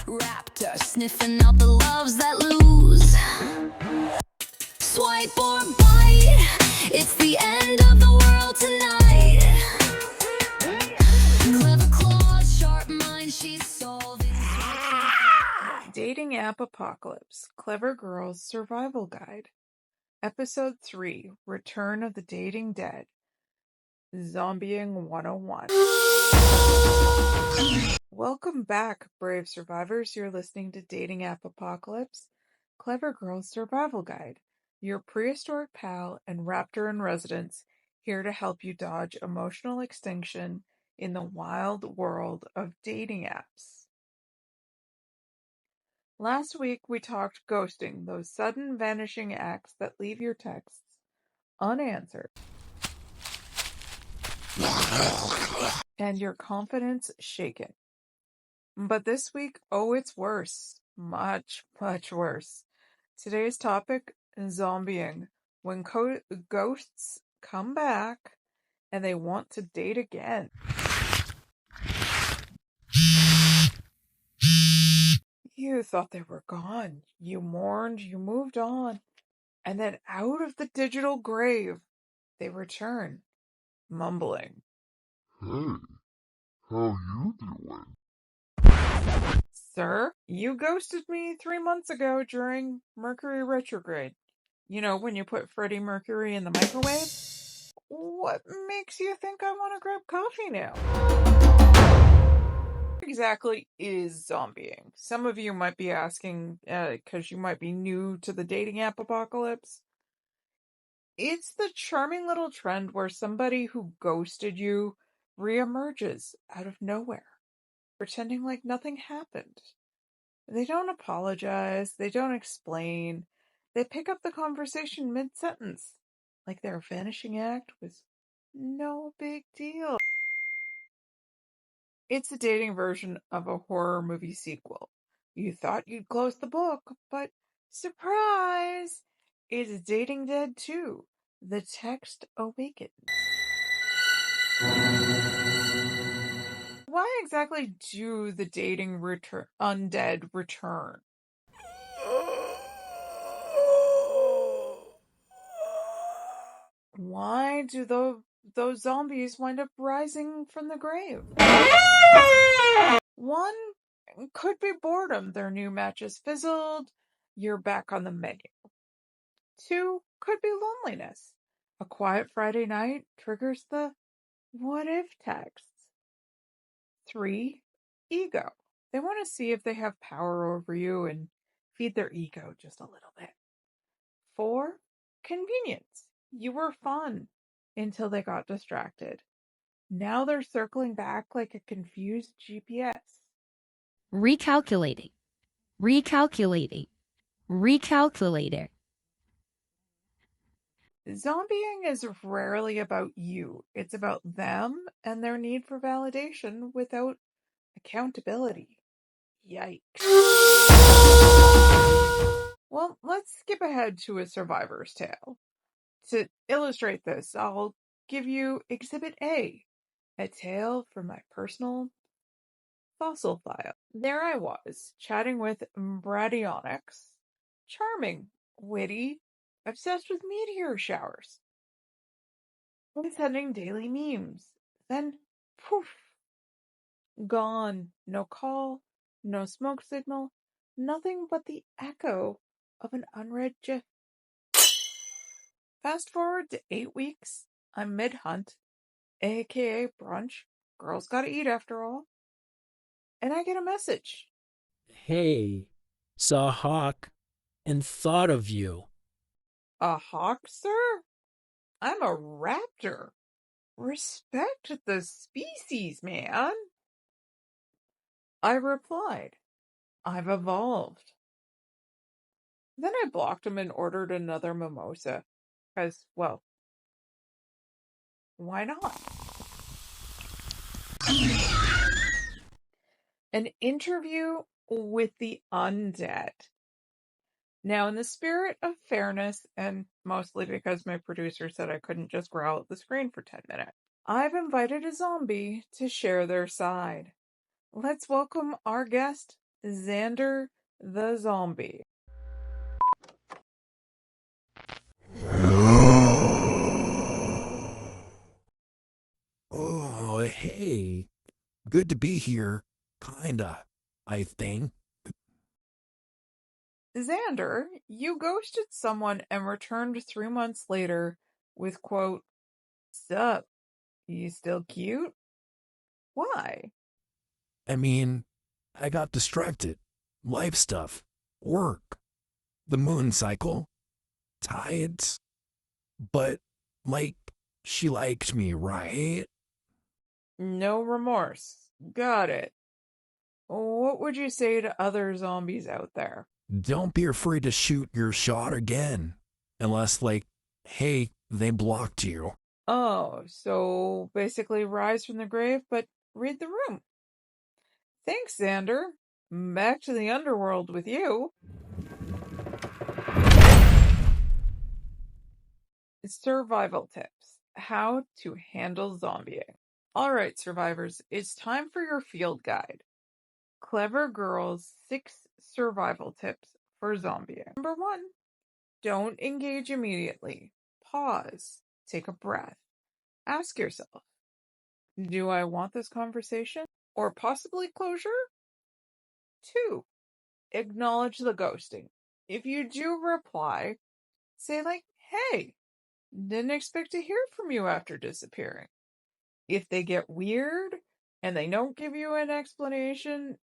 Raptor sniffing out the loves that lose. Swipe or bite, it's the end of the world tonight. Clever claws, sharp mind, she's solving. Dating App Apocalypse, Clever Girl's Survival Guide. Episode 3, Return of the Dating Dead. Zombieing 101. Welcome back, brave survivors. You're listening to Dating App Apocalypse, Clever Girl's Survival Guide. Your prehistoric pal and raptor in residence, here to help you dodge emotional extinction in the wild world of dating apps. Last week we talked ghosting, those sudden vanishing acts that leave your texts unanswered and your confidence shaken. But this week, it's worse. Much, much worse. Today's topic, zombieing. When ghosts come back and they want to date again. You thought they were gone. You mourned, you moved on. And then out of the digital grave, they return, mumbling. Hey, how you doing? Sir, you ghosted me 3 months ago during Mercury retrograde. You know, when you put Freddie Mercury in the microwave? What makes you think I want to grab coffee now? What exactly is zombieing? Some of you might be asking, because you might be new to the dating app apocalypse. It's the charming little trend where somebody who ghosted you reemerges out of nowhere, pretending like nothing happened. They don't apologize, they don't explain, they pick up the conversation mid-sentence, like their vanishing act was no big deal. It's a dating version of a horror movie sequel. You thought you'd close the book, but surprise! It's Dating Dead 2, The Text Awakens. Why exactly do the dating undead return? Why do those zombies wind up rising from the grave? One could be boredom. Their new match is fizzled. You're back on the menu. 2 could be loneliness. A quiet Friday night triggers the what if texts. 3, ego. They want to see if they have power over you and feed their ego just a little bit. 4, convenience. You were fun until they got distracted. Now they're circling back like a confused GPS. Recalculating. Zombieing is rarely about you. It's about them and their need for validation without accountability. Yikes. Well, let's skip ahead to a survivor's tale. To illustrate this, I'll give you Exhibit A, a tale from my personal fossil file. There I was, chatting with Bradyonyx. Charming, witty, obsessed with meteor showers. And sending daily memes. Then, poof, gone. No call, no smoke signal, nothing but the echo of an unread GIF. Fast forward to 8 weeks. I'm mid-hunt, aka brunch. Girls gotta eat after all. And I get a message. Hey, saw a hawk and thought of you. A hawk, sir? I'm a raptor. Respect the species, man. I replied, I've evolved. Then I blocked him and ordered another mimosa. Because, well, why not? An interview with the undead. Now, in the spirit of fairness, and mostly because my producer said I couldn't just growl at the screen for 10 minutes, I've invited a zombie to share their side. Let's welcome our guest, Xander the zombie. Oh, hey. Good to be here. Kinda, I think. Xander, you ghosted someone and returned 3 months later with, quote, "Sup, you still cute?" Why? I mean, I got distracted. Life stuff. Work. The moon cycle. Tides. But, like, she liked me, right? No remorse. Got it. What would you say to other zombies out there? Don't be afraid to shoot your shot again. Unless, like, hey, they blocked you. Oh, so basically rise from the grave, but read the room. Thanks, Xander. Back to the underworld with you. Survival tips. How to handle zombieing. Alright, survivors, it's time for your field guide. Clever Girl's 6 survival tips for zombieing. Number 1. Don't engage immediately. Pause. Take a breath. Ask yourself, do I want this conversation? Or possibly closure? 2. Acknowledge the ghosting. If you do reply, say like, hey, didn't expect to hear from you after disappearing. If they get weird and they don't give you an explanation,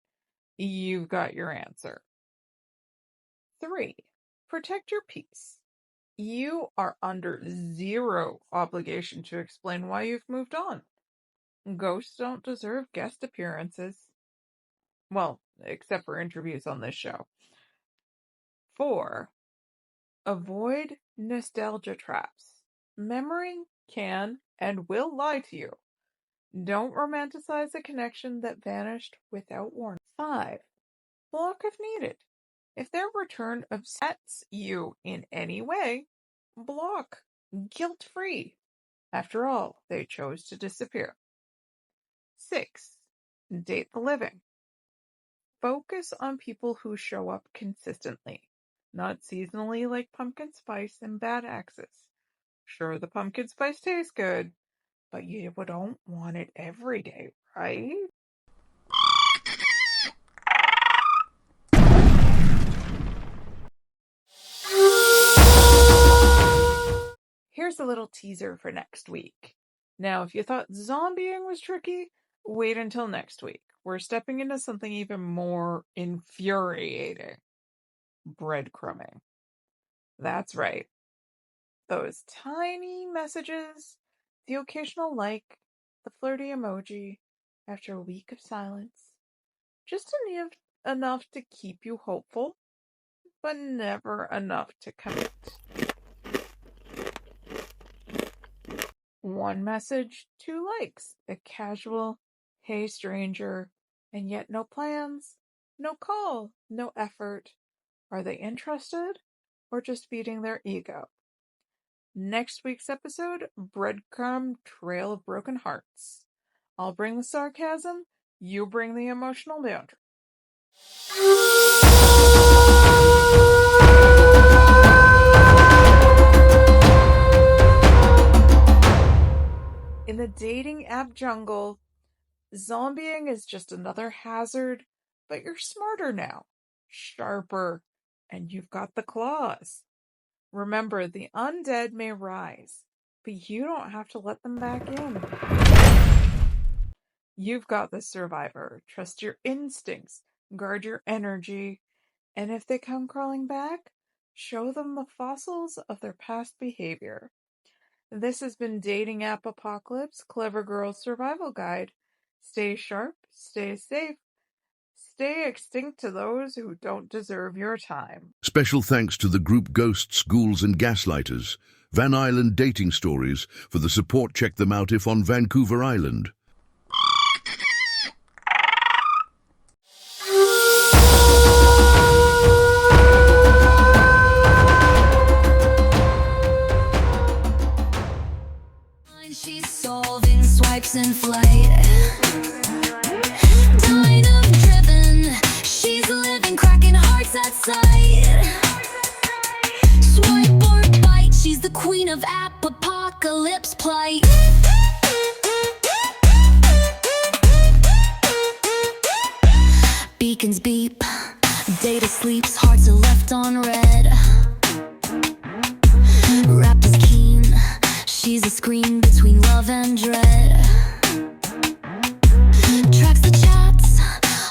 you've got your answer. 3. Protect your peace. You are under zero obligation to explain why you've moved on. Ghosts don't deserve guest appearances. Well, except for interviews on this show. 4. Avoid nostalgia traps. Memory can and will lie to you. Don't romanticize a connection that vanished without warning. 5. Block if needed. If their return upsets you in any way, block. Guilt-free. After all, they chose to disappear. 6. Date the living. Focus on people who show up consistently, not seasonally like pumpkin spice and bad axes. Sure, the pumpkin spice tastes good, but you don't want it every day, right? Here's a little teaser for next week. Now, if you thought zombieing was tricky, wait until next week. We're stepping into something even more infuriating. Breadcrumbing. That's right. Those tiny messages, the occasional like, the flirty emoji, after a week of silence. Just enough to keep you hopeful, but never enough to commit. One message, 2 likes, a casual, hey stranger, and yet no plans, no call, no effort. Are they interested or just feeding their ego? Next week's episode, Breadcrumb Trail of Broken Hearts. I'll bring the sarcasm, you bring the emotional boundary. In the dating app jungle, zombieing is just another hazard, but you're smarter now, sharper, and you've got the claws. Remember, the undead may rise, but you don't have to let them back in. You've got this, survivor. Trust your instincts, guard your energy, and if they come crawling back, show them the fossils of their past behavior. This has been Dating App Apocalypse, Clever Girl's Survival Guide. Stay sharp, stay safe, stay extinct to those who don't deserve your time. Special thanks to the group Ghosts, Ghouls and Gaslighters, Van Island Dating Stories, for the support. Check them out if on Vancouver Island. She's solving swipes in flight. Dynamo driven, she's sight. Swipe or bite, she's the queen of apocalypse plight. Beacons beep, data sleeps, hearts are left on red. Wrapped is keen, she's a screen between love and dread. Tracks the chats,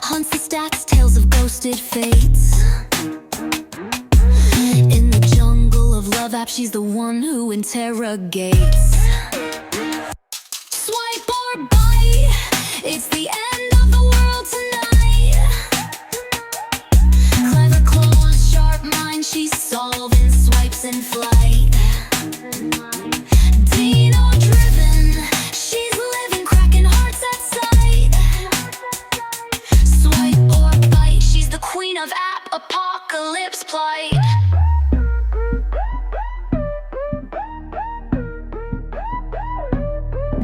hunts the stats, tales of ghosted fates. In the jungle of love apps, she's the one who interrogates. Swipe or bite, it's the end of the world tonight. Clever claws, sharp mind, she's solving swipes in flight. Dino-driven, she's living, cracking hearts at sight. Swipe or bite, she's the queen of apocalypse plight.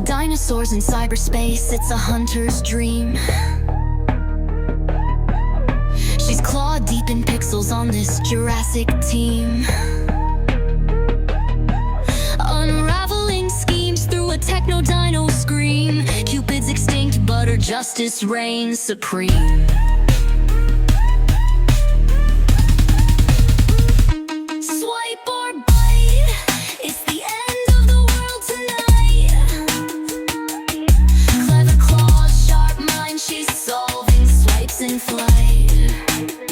Dinosaurs in cyberspace, it's a hunter's dream. She's clawed deep in pixels on this Jurassic team. Unraveling schemes through a techno-dino scream. Cupid's extinct, but her justice reigns supreme. Swipe or bite, it's the end of the world tonight. Clever claws, sharp mind, she's solving swipes in flight.